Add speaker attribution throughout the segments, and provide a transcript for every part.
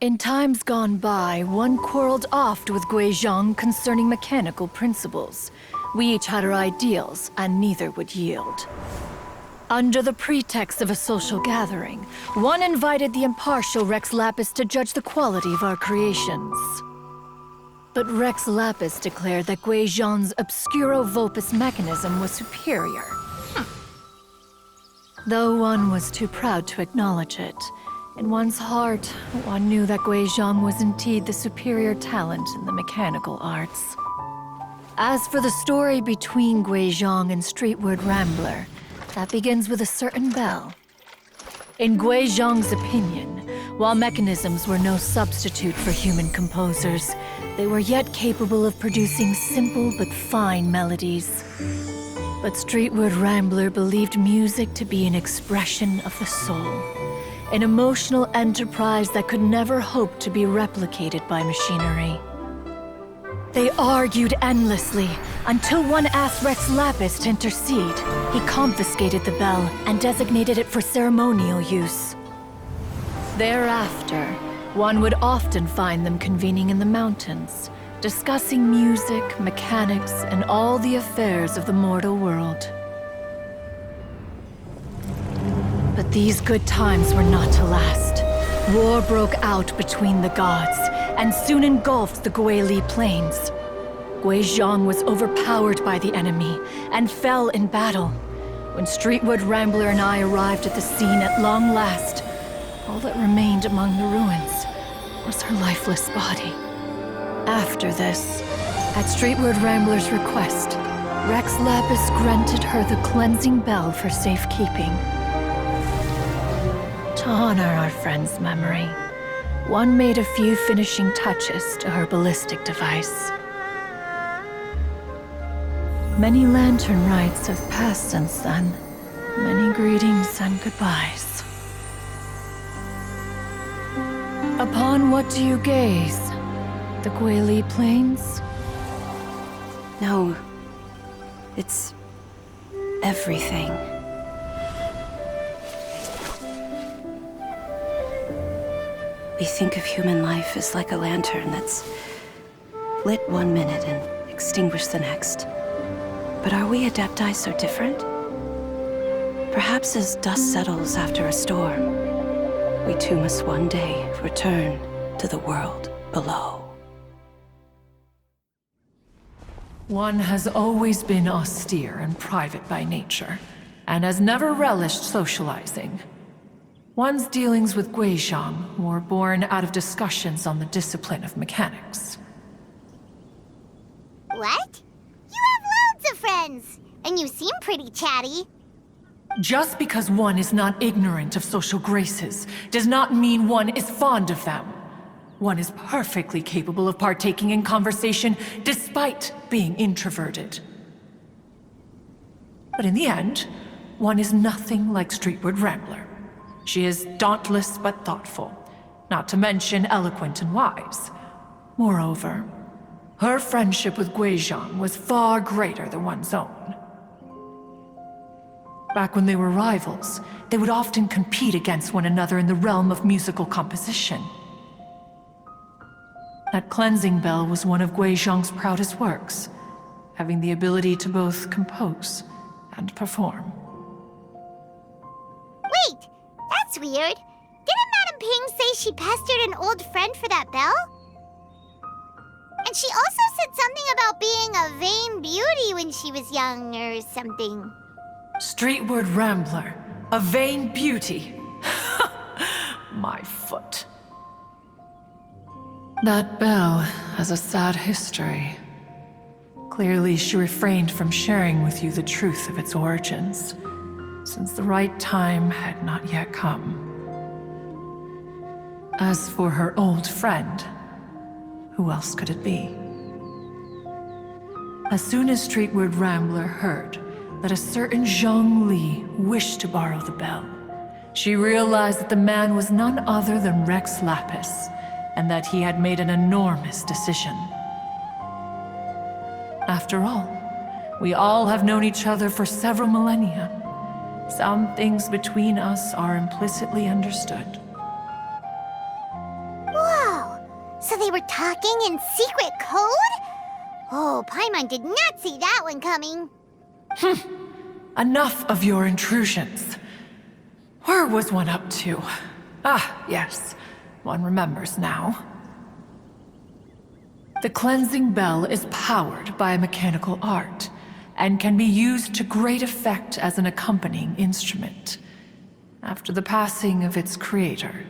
Speaker 1: In times gone by, one quarreled oft with Guizhong concerning mechanical principles. We each had our ideals, and neither would yield. Under the pretext of a social gathering, one invited the impartial Rex Lapis to judge the quality of our creations. But Rex Lapis declared that Guizhong's obscuro vulpus mechanism was superior. Though one was too proud to acknowledge it, in one's heart, one knew that Guizhong was indeed the superior talent in the mechanical arts. As for the story between Guizhong and Streetward Rambler, that begins with a certain bell. In Guizhong's opinion, while mechanisms were no substitute for human composers, they were yet capable of producing simple but fine melodies. But Streetward Rambler believed music to be an expression of the soul, an emotional enterprise that could never hope to be replicated by machinery. They argued endlessly, until one asked Rex Lapis to intercede. He confiscated the bell and designated it for ceremonial use. Thereafter, one would often find them convening in the mountains, discussing music, mechanics, and all the affairs of the mortal world. But these good times were not to last. War broke out between the gods, and soon engulfed the Guili plains. Guizhong was overpowered by the enemy, and fell in battle. When Streetward Rambler and I arrived at the scene at long last, all that remained among the ruins was her lifeless body. After this, at Streetward Rambler's request, Rex Lapis granted her the cleansing bell for safekeeping. To honor our friend's memory, one made a few finishing touches to her ballistic device. Many lantern rites have passed since then. Many greetings and goodbyes. Upon what do you gaze? The Guili Plains?
Speaker 2: No. It's everything. We think of human life as like a lantern that's lit one minute and extinguished the next. But are we Adepti so different? Perhaps as dust settles after a storm, we too must one day return to the world below.
Speaker 1: One has always been austere and private by nature, and has never relished socializing. One's dealings with Guizhong were born out of discussions on the discipline of mechanics.
Speaker 3: What? You have loads of friends, and you seem pretty chatty.
Speaker 1: Just because one is not ignorant of social graces does not mean one is fond of them. One is perfectly capable of partaking in conversation despite being introverted. But in the end, one is nothing like Streetward Rambler. She is dauntless but thoughtful, not to mention eloquent and wise. Moreover, her friendship with Guizhong was far greater than one's own. Back when they were rivals, they would often compete against one another in the realm of musical composition. That cleansing bell was one of Guizhong's proudest works, having the ability to both compose and perform.
Speaker 3: Wait! That's weird. Didn't Madame Ping say she pestered an old friend for that bell? And she also said something about being a vain beauty when she was young or something.
Speaker 1: Streetward Rambler, a vain beauty. My foot. That bell has a sad history. Clearly, she refrained from sharing with you the truth of its origins, since the right time had not yet come. As for her old friend, who else could it be? As soon as Streetward Rambler heard that a certain Zhang Li wished to borrow the bell, she realized that the man was none other than Rex Lapis, and that he had made an enormous decision. After all, we all have known each other for several millennia. Some things between us are implicitly understood.
Speaker 3: Whoa! tracking and secret code? Oh, Paimon did not see that one coming.
Speaker 4: Enough of your intrusions. Where was one up to? Ah, yes. One remembers now. The cleansing bell is powered by a mechanical art, and can be used to great effect as an accompanying instrument. After the passing of its creator,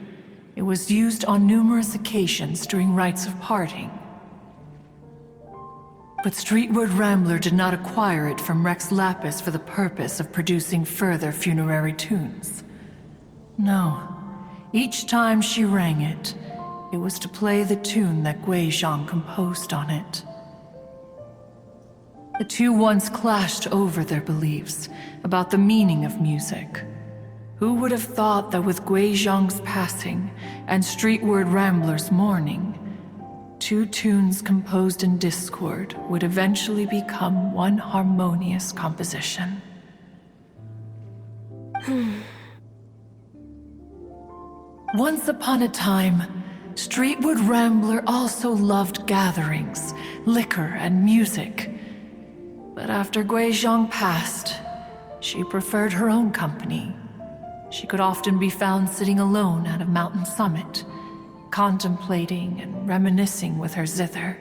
Speaker 4: it was used on numerous occasions during rites of parting. But Streetward Rambler did not acquire it from Rex Lapis for the purpose of producing further funerary tunes. No. Each time she rang it, it was to play the tune that Gui Zhang composed on it. The two once clashed over their beliefs about the meaning of music. Who would have thought that with Gui Zhang's passing and Streetward Rambler's mourning, two tunes composed in discord would eventually become one harmonious composition? Once upon a time, Streetward Rambler also loved gatherings, liquor, and music. But after Gui Zhang passed, she preferred her own company. She could often be found sitting alone at a mountain summit, contemplating and reminiscing with her zither.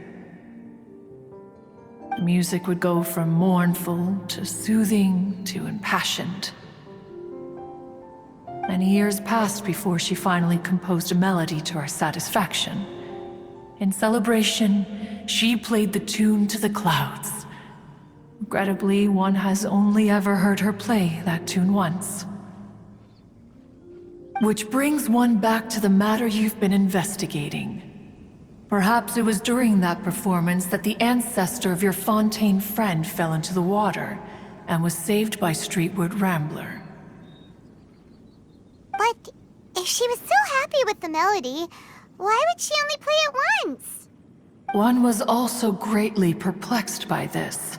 Speaker 4: The music would go from mournful to soothing to impassioned. Many years passed before she finally composed a melody to her satisfaction. In celebration, she played the tune to the clouds. Regrettably, one has only ever heard her play that tune once. Which brings one back to the matter you've been investigating. Perhaps it was during that performance that the ancestor of your Fontaine friend fell into the water and was saved by Streetward Rambler.
Speaker 3: But if she was so happy with the melody, why would she only play it once?
Speaker 4: One was also greatly perplexed by this.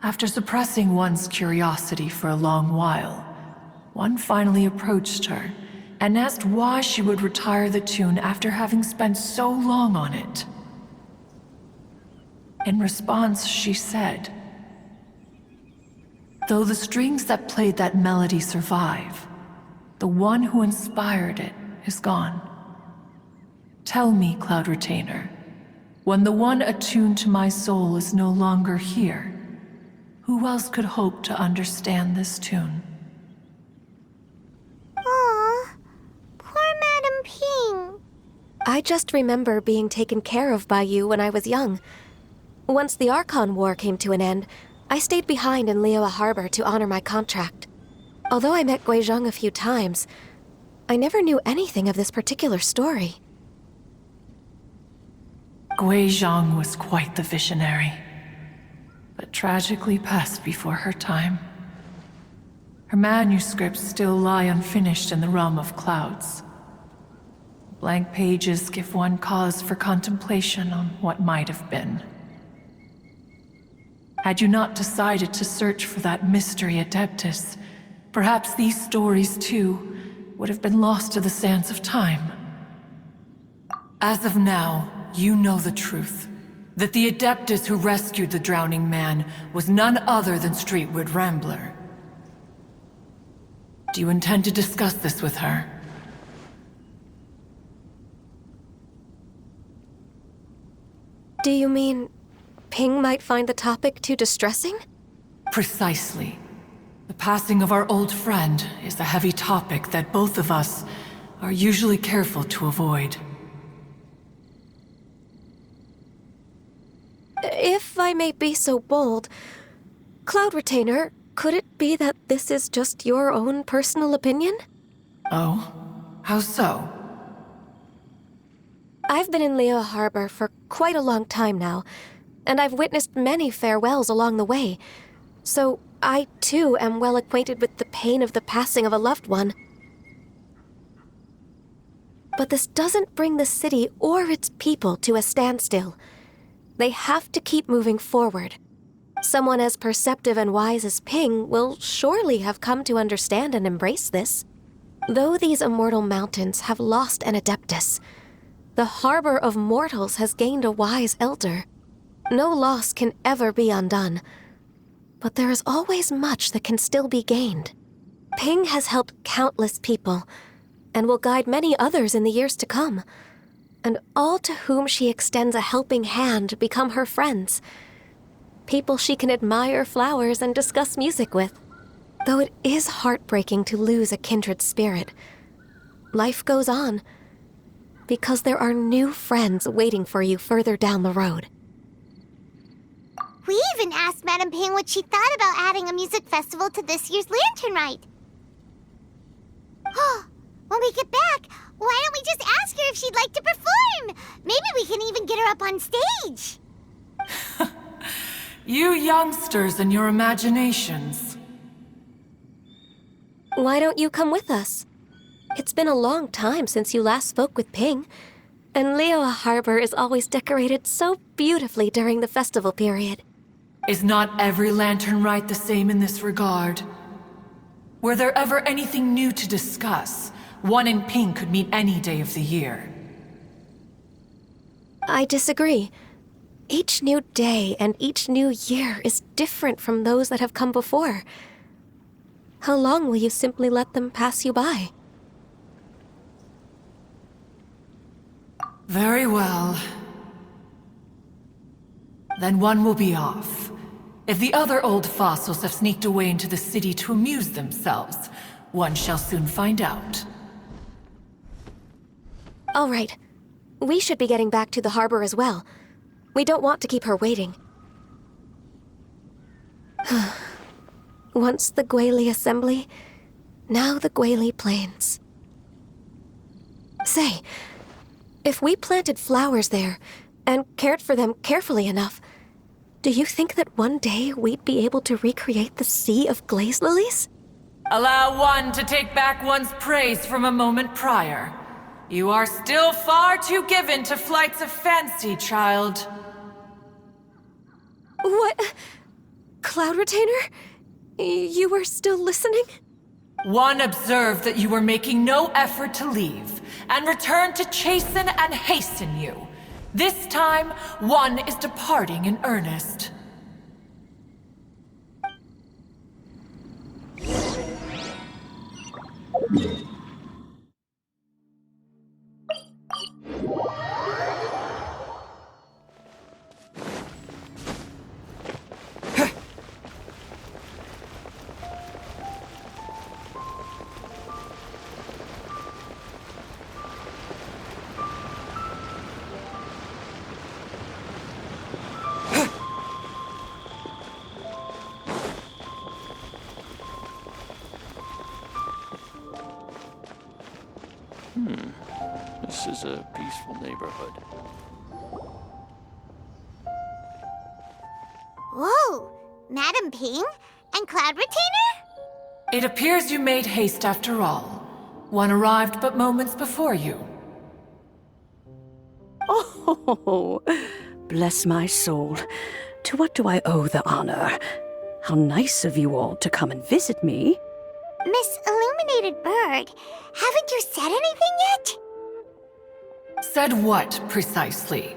Speaker 4: After suppressing one's curiosity for a long while, one finally approached her and asked why she would retire the tune after having spent so long on it. In response, she said, "Though the strings that played that melody survive, the one who inspired it is gone. Tell me, Cloud Retainer, when the one attuned to my soul is no longer here, who else could hope to understand this tune?"
Speaker 3: Aw, poor Madam Ping.
Speaker 5: I just remember being taken care of by you when I was young. Once the Archon War came to an end, I stayed behind in Liyue Harbor to honor my contract. Although I met Gui Zhang a few times, I never knew anything of this particular story.
Speaker 4: Gui Zhang was quite the visionary, but tragically passed before her time. Her manuscripts still lie unfinished in the realm of clouds. Blank pages give one cause for contemplation on what might have been. Had you not decided to search for that mystery Adeptus, perhaps these stories, too, would have been lost to the sands of time. As of now, you know the truth. That the Adeptus who rescued the drowning man was none other than Streetward Rambler. Do you intend to discuss this with her?
Speaker 5: Do you mean Ping might find the topic too distressing?
Speaker 4: Precisely. The passing of our old friend is a heavy topic that both of us are usually careful to avoid.
Speaker 5: If I may be so bold, Cloud Retainer, could it be that this is just your own personal opinion?
Speaker 4: Oh? How so?
Speaker 5: I've been in Liyue Harbor for quite a long time now, and I've witnessed many farewells along the way, so I too am well acquainted with the pain of the passing of a loved one. But this doesn't bring the city or its people to a standstill. They have to keep moving forward. Someone as perceptive and wise as Ping will surely have come to understand and embrace this. Though these immortal mountains have lost an Adeptus, The harbor of mortals has gained a wise elder. No loss can ever be undone, but there is always much that can still be gained. Ping has helped countless people, and will guide many others in the years to come. And all to whom she extends a helping hand become her friends. People she can admire flowers and discuss music with. Though it is heartbreaking to lose a kindred spirit, life goes on, because there are new friends waiting for you further down the road.
Speaker 3: We even asked Madame Ping what she thought about adding a music festival to this year's Lantern Rite. When we get back, why don't we just ask her if she'd like to perform? Maybe we can even get her up on stage.
Speaker 4: You youngsters and your imaginations.
Speaker 5: Why don't you come with us? It's been a long time since you last spoke with Ping, and Liyue Harbor is always decorated so beautifully during the festival period.
Speaker 4: Is not every Lantern Rite the same in this regard? Were there ever anything new to discuss? One in Ping could meet any day of the year.
Speaker 5: I disagree. Each new day and each new year is different from those that have come before. How long will you simply let them pass you by?
Speaker 4: Very well. Then one will be off. If the other old fossils have sneaked away into the city to amuse themselves, one shall soon find out.
Speaker 5: All right. We should be getting back to the harbor as well. We don't want to keep her waiting. Once the Guili Assembly, now the Guili Plains. Say, if we planted flowers there and cared for them carefully enough, do you think that one day we'd be able to recreate the sea of glaze lilies?
Speaker 4: Allow one to take back one's praise from a moment prior. You are still far too given to flights of fancy, child.
Speaker 5: What? Cloud Retainer? You were still listening?
Speaker 4: One observed that you were making no effort to leave, and returned to chasten and hasten you. This time, one is departing in earnest.
Speaker 6: This is a peaceful neighborhood.
Speaker 3: Whoa! Madame Ping? And Cloud Retainer?
Speaker 4: It appears you made haste after all. One arrived but moments before you.
Speaker 2: Oh, bless my soul. To what do I owe the honor? How nice of you all to come and visit me.
Speaker 3: Miss Illuminated Bird, haven't you said anything yet?
Speaker 4: Said what, precisely?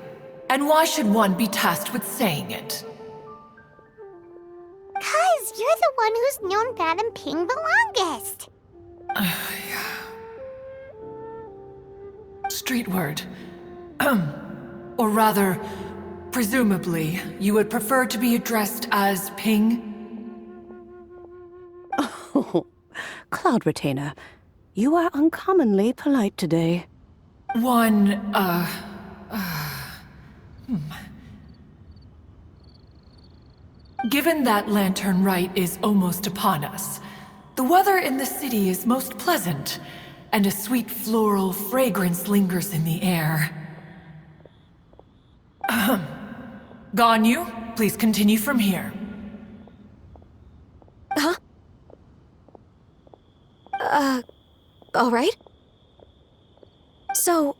Speaker 4: And why should one be tasked with saying it?
Speaker 3: 'Cause you're the one who's known Madame Ping the longest.
Speaker 4: Street word. Or rather, presumably, you would prefer to be addressed as Ping?
Speaker 2: Oh, Cloud Retainer, you are uncommonly polite today.
Speaker 4: Given that Lantern Rite is almost upon us, the weather in the city is most pleasant, and a sweet floral fragrance lingers in the air. Ganyu, please continue from here.
Speaker 5: Huh? All right. So,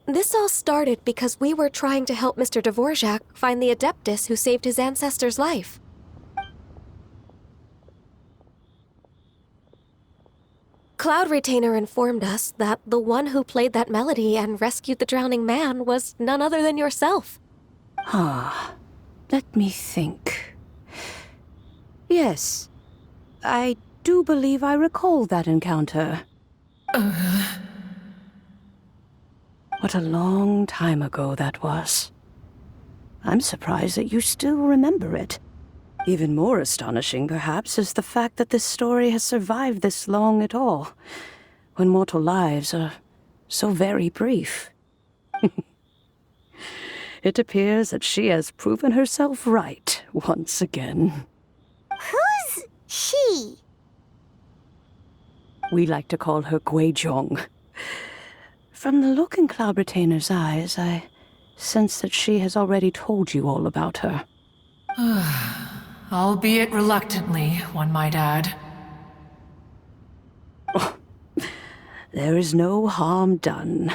Speaker 5: this all started because we were trying to help Mr. Dvorak find the Adeptus who saved his ancestor's life. Cloud Retainer informed us that the one who played that melody and rescued the drowning man was none other than yourself.
Speaker 2: Let me think. Yes, I do believe I recall that encounter. What a long time ago that was. I'm surprised that you still remember it. Even more astonishing, perhaps, is the fact that this story has survived this long at all, when mortal lives are so very brief. It appears that she has proven herself right once again.
Speaker 3: Who's she?
Speaker 2: We like to call her Guizhong. From the look in Cloud Retainer's eyes, I sense that she has already told you all about her.
Speaker 4: Albeit reluctantly, one might add.
Speaker 2: There is no harm done.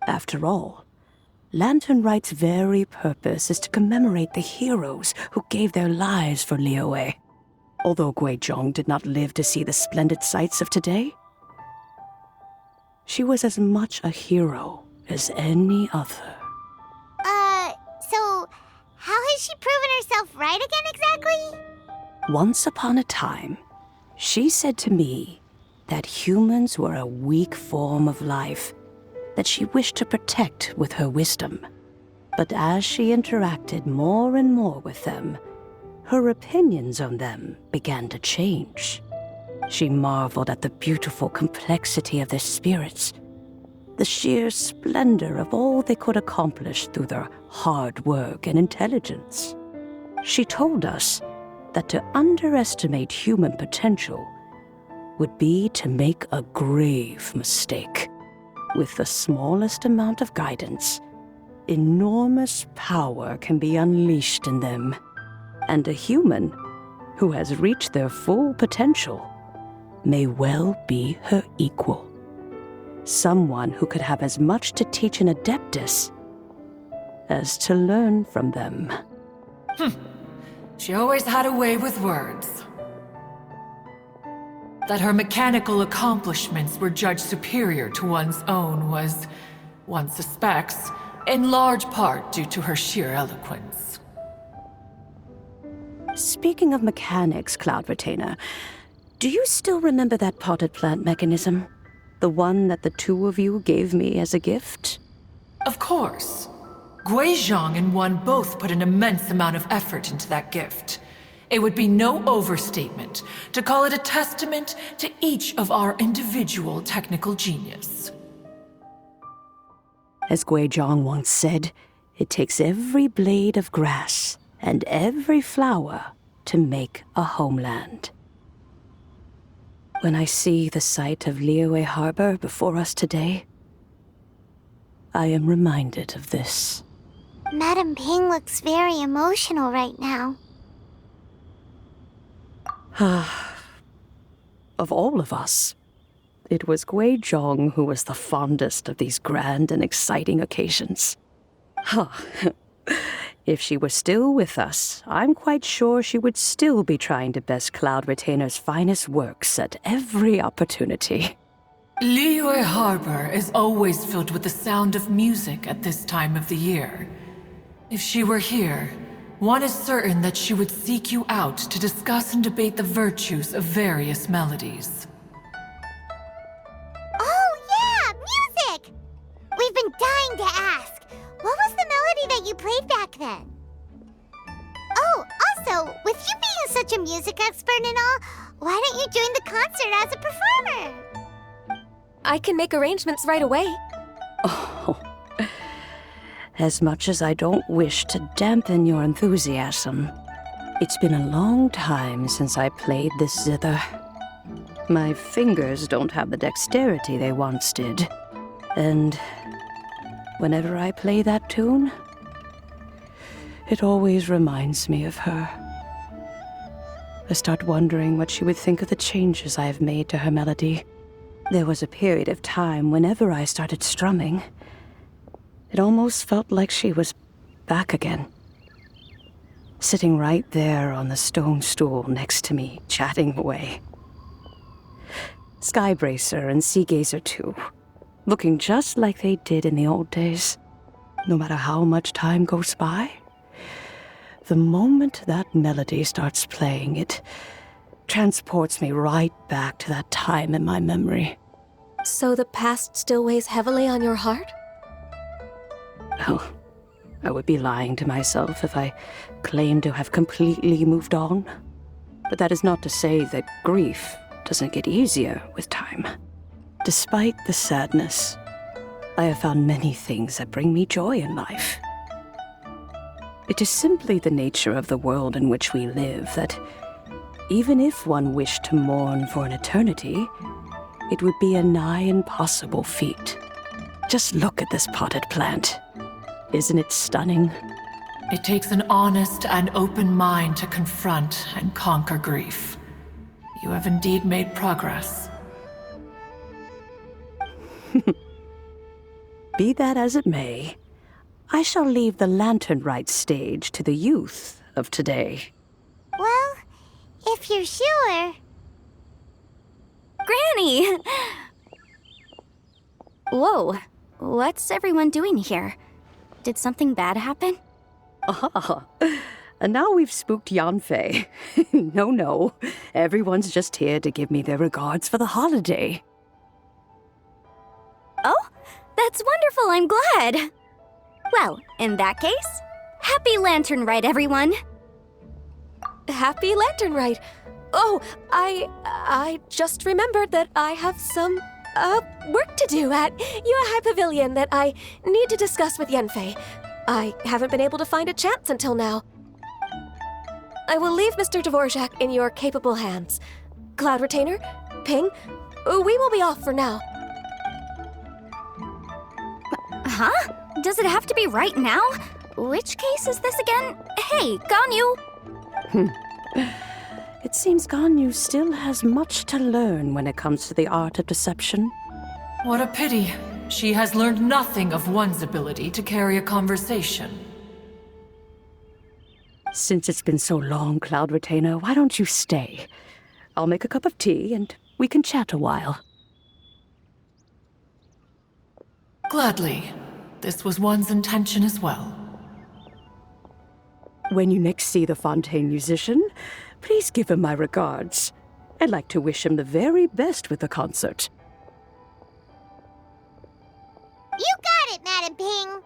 Speaker 2: After all, Lantern Right's very purpose is to commemorate the heroes who gave their lives for Liyue. Although Guizhong did not live to see the splendid sights of today, she was as much a hero as any other.
Speaker 3: So how has she proven herself right again exactly?
Speaker 2: Once upon a time, she said to me that humans were a weak form of life that she wished to protect with her wisdom. But as she interacted more and more with them, her opinions on them began to change. She marveled at the beautiful complexity of their spirits, the sheer splendor of all they could accomplish through their hard work and intelligence. She told us that to underestimate human potential would be to make a grave mistake. With the smallest amount of guidance, enormous power can be unleashed in them. And a human who has reached their full potential may well be her equal. Someone who could have as much to teach an Adeptus as to learn from them.
Speaker 4: She always had a way with words. That her mechanical accomplishments were judged superior to one's own was, one suspects, in large part due to her sheer eloquence.
Speaker 2: Speaking of mechanics, Cloud Retainer, do you still remember that potted plant mechanism? The one that the two of you gave me as a gift?
Speaker 4: Of course. Guizhong and one both put an immense amount of effort into that gift. It would be no overstatement to call it a testament to each of our individual technical genius.
Speaker 2: As Guizhong once said, it takes every blade of grass and every flower to make a homeland. When I see the sight of Liyue Harbor before us today, I am reminded of this.
Speaker 3: Madam Ping looks very emotional right now.
Speaker 2: Of all of us, it was Guizhong who was the fondest of these grand and exciting occasions. If she were still with us, I'm quite sure she would still be trying to best Cloud Retainer's finest works at every opportunity.
Speaker 4: Liyue Harbor is always filled with the sound of music at this time of the year. If she were here, one is certain that she would seek you out to discuss and debate the virtues of various melodies.
Speaker 3: Oh yeah, music! We've been dying to ask. What was the melody that you played back then? Oh, also, with you being such a music expert and all, why don't you join the concert as a performer?
Speaker 5: I can make arrangements right away.
Speaker 2: Oh, as much as I don't wish to dampen your enthusiasm, it's been a long time since I played this zither. My fingers don't have the dexterity they once did, and whenever I play that tune, it always reminds me of her. I start wondering what she would think of the changes I have made to her melody. There was a period of time whenever I started strumming, it almost felt like she was back again. Sitting right there on the stone stool next to me, chatting away. Skybracer and Seagazer too. Looking just like they did in the old days. No matter how much time goes by, the moment that melody starts playing, it transports me right back to that time in my memory.
Speaker 5: So the past still weighs heavily on your heart?
Speaker 2: Well, I would be lying to myself if I claimed to have completely moved on. But that is not to say that grief doesn't get easier with time. Despite the sadness, I have found many things that bring me joy in life. It is simply the nature of the world in which we live that even if one wished to mourn for an eternity, it would be a nigh impossible feat. Just look at this potted plant. Isn't it stunning?
Speaker 4: It takes an honest and open mind to confront and conquer grief. You have indeed made progress.
Speaker 2: Be that as it may, I shall leave the lantern rite stage to the youth of today.
Speaker 3: Well, if you're sure.
Speaker 7: Granny! Whoa, what's everyone doing here? Did something bad happen?
Speaker 2: Ah, and now we've spooked Yanfei. No, everyone's just here to give me their regards for the holiday.
Speaker 7: Oh, that's wonderful, I'm glad. Well, in that case, happy Lantern Rite, everyone.
Speaker 5: Happy Lantern Rite. Oh, I just remembered that I have some, work to do at Yuehai Pavilion that I need to discuss with Yanfei. I haven't been able to find a chance until now. I will leave Mr. Dvorak in your capable hands. Cloud Retainer, Ping, we will be off for now.
Speaker 7: Huh? Does it have to be right now? Which case is this again? Hey, Ganyu!
Speaker 2: It seems Ganyu still has much to learn when it comes to the art of deception.
Speaker 4: What a pity. She has learned nothing of one's ability to carry a conversation.
Speaker 2: Since it's been so long, Cloud Retainer, why don't you stay? I'll make a cup of tea and we can chat a while.
Speaker 4: Gladly. This was one's intention as well.
Speaker 2: When you next see the Fontaine musician, please give him my regards. I'd like to wish him the very best with the concert.
Speaker 3: You got it, Madam Ping.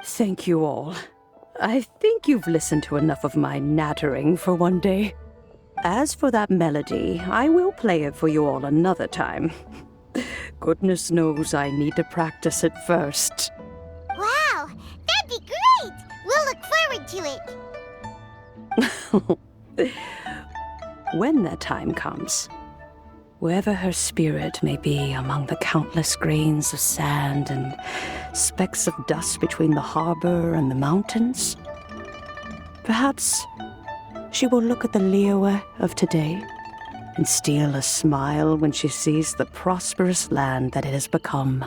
Speaker 2: Thank you all. I think you've listened to enough of my nattering for one day. As for that melody, I will play it for you all another time. Goodness knows I need to practice it first.
Speaker 3: Wow, that'd be great. We'll look forward to it.
Speaker 2: When that time comes, wherever her spirit may be among the countless grains of sand and specks of dust between the harbor and the mountains, perhaps she will look at the Liyue of today and steal a smile when she sees the prosperous land that it has become.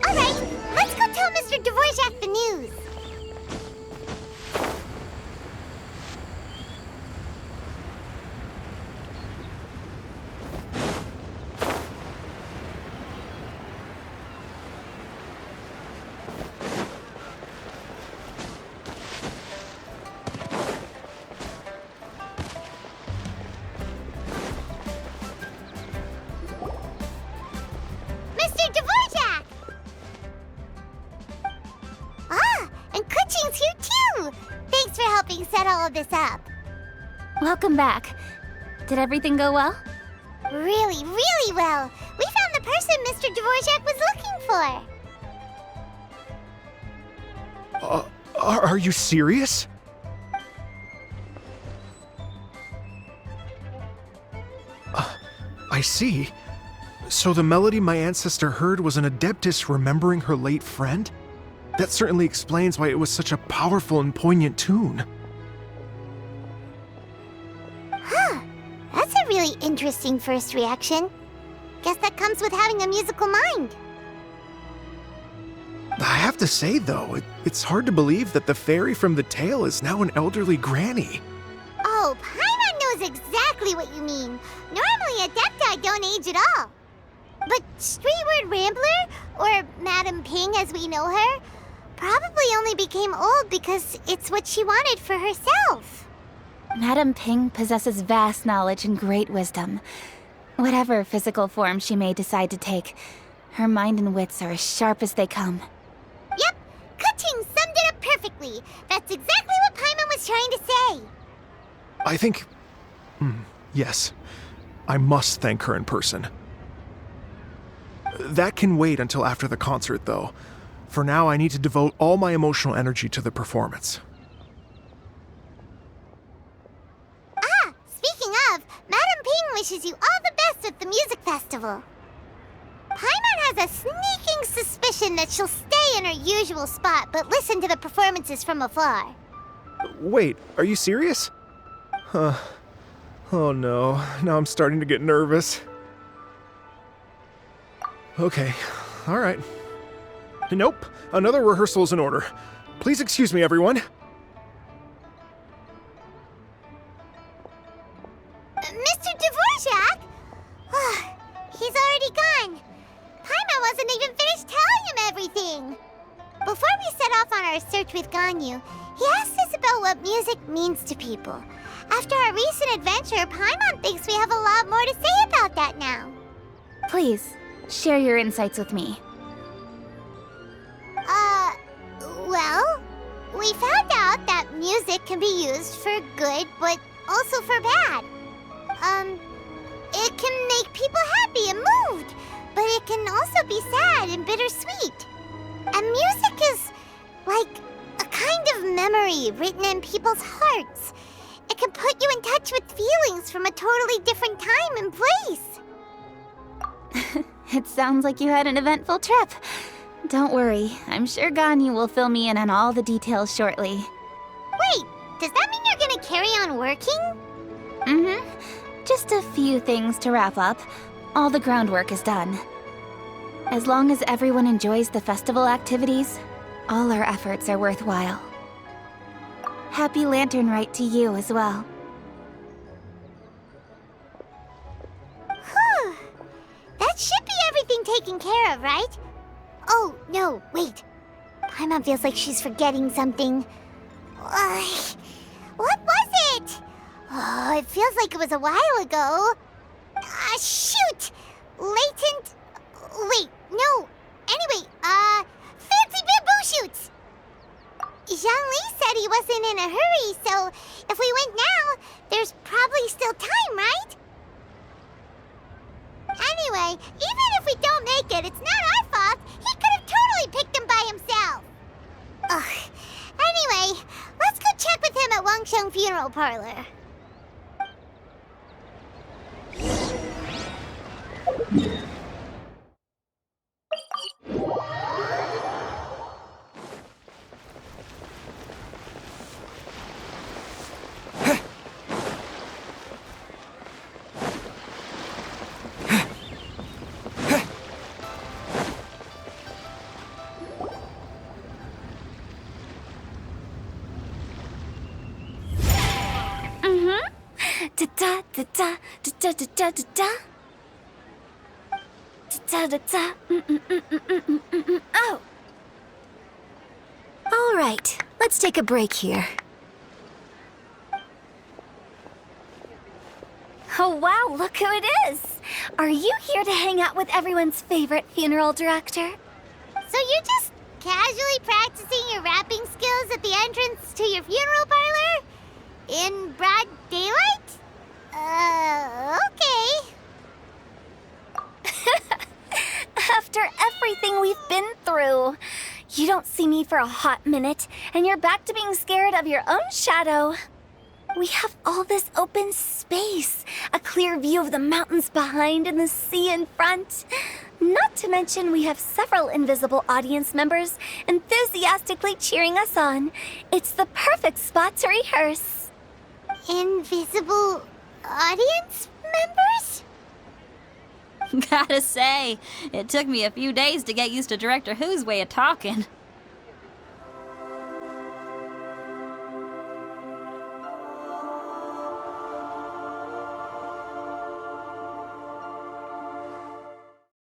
Speaker 3: All right, let's go tell Mr. Dvorak the news. Mr. Dvorak! Ah, and Kuching's here too! Thanks for helping set all of this up.
Speaker 7: Welcome back. Did everything go well?
Speaker 3: Really, really well. We found the person Mr. Dvorak was looking for.
Speaker 8: Are you serious? I see. So the melody my ancestor heard was an adeptus remembering her late friend? That certainly explains why it was such a powerful and poignant tune.
Speaker 3: Huh. That's a really interesting first reaction. Guess that comes with having a musical mind.
Speaker 8: I have to say, though, it's hard to believe that the fairy from the tale is now an elderly granny.
Speaker 3: Oh, Paimon knows exactly exactly what you mean. Normally, Adepti don't age at all. But Streetward Rambler, or Madam Ping as we know her, probably only became old because it's what she wanted for herself.
Speaker 7: Madam Ping possesses vast knowledge and great wisdom. Whatever physical form she may decide to take, her mind and wits are as sharp as they come.
Speaker 3: Yep, Ka-Ting summed it up perfectly. That's exactly what Paimon was trying to say.
Speaker 8: I think... yes. I must thank her in person. That can wait until after the concert, though. For now, I need to devote all my emotional energy to the performance.
Speaker 3: Ah, speaking of, Madam Ping wishes you all the best at the music festival. Paimon has a sneaking suspicion that she'll stay in her usual spot, but listen to the performances from afar.
Speaker 8: Wait, are you serious? Huh. Oh no, now I'm starting to get nervous. Okay, alright. Nope, another rehearsal is in order. Please excuse me, everyone.
Speaker 3: Mr. Dvorak? He's already gone. Paimon wasn't even finished telling him everything. Before we set off on our search with Ganyu, he asked us about what music means to people. After our recent adventure, Paimon thinks we have a lot more to say about that now.
Speaker 7: Please, share your insights with me.
Speaker 3: Well, we found out that music can be used for good, but also for bad. It can make people happy and moved, but it can also be sad and bittersweet. And music is like a kind of memory written in people's hearts. It can put you in touch with feelings from a totally different time and place.
Speaker 7: It sounds like you had an eventful trip. Don't worry, I'm sure Ganyu will fill me in on all the details shortly.
Speaker 3: Wait, does that mean you're gonna carry on working?
Speaker 7: Mm-hmm. Just a few things to wrap up. All the groundwork is done. As long as everyone enjoys the festival activities, all our efforts are worthwhile. Happy Lantern Rite to you as well.
Speaker 3: Whew. That should be everything taken care of, right? Oh, no, wait. Paimon feels like she's forgetting something. What was it? Oh, it feels like it was a while ago. Shoot! Latent... Wait, no. Anyway, fancy bamboo shoots! Zhang-Li said he wasn't in a hurry, so if we went now, there's probably still time, right? Anyway, even if we don't make it, it's not our fault. He could have totally picked them by himself. Ugh. Anyway, let's go check with him at Wangsheng Funeral Parlor.
Speaker 7: Da da da da da da da da da da da. Oh.
Speaker 5: All right, let's take a break here.
Speaker 7: Oh wow, look who it is! Are you here to hang out with everyone's favorite funeral director?
Speaker 3: So you're just casually practicing your rapping skills at the entrance to your funeral parlor? In broad daylight? Okay.
Speaker 7: After everything we've been through, you don't see me for a hot minute, and you're back to being scared of your own shadow. We have all this open space, a clear view of the mountains behind and the sea in front. Not to mention we have several invisible audience members enthusiastically cheering us on. It's the perfect spot to rehearse.
Speaker 3: Invisible audience members?
Speaker 9: Gotta say, it took me a few days to get used to Director Who's way of talking.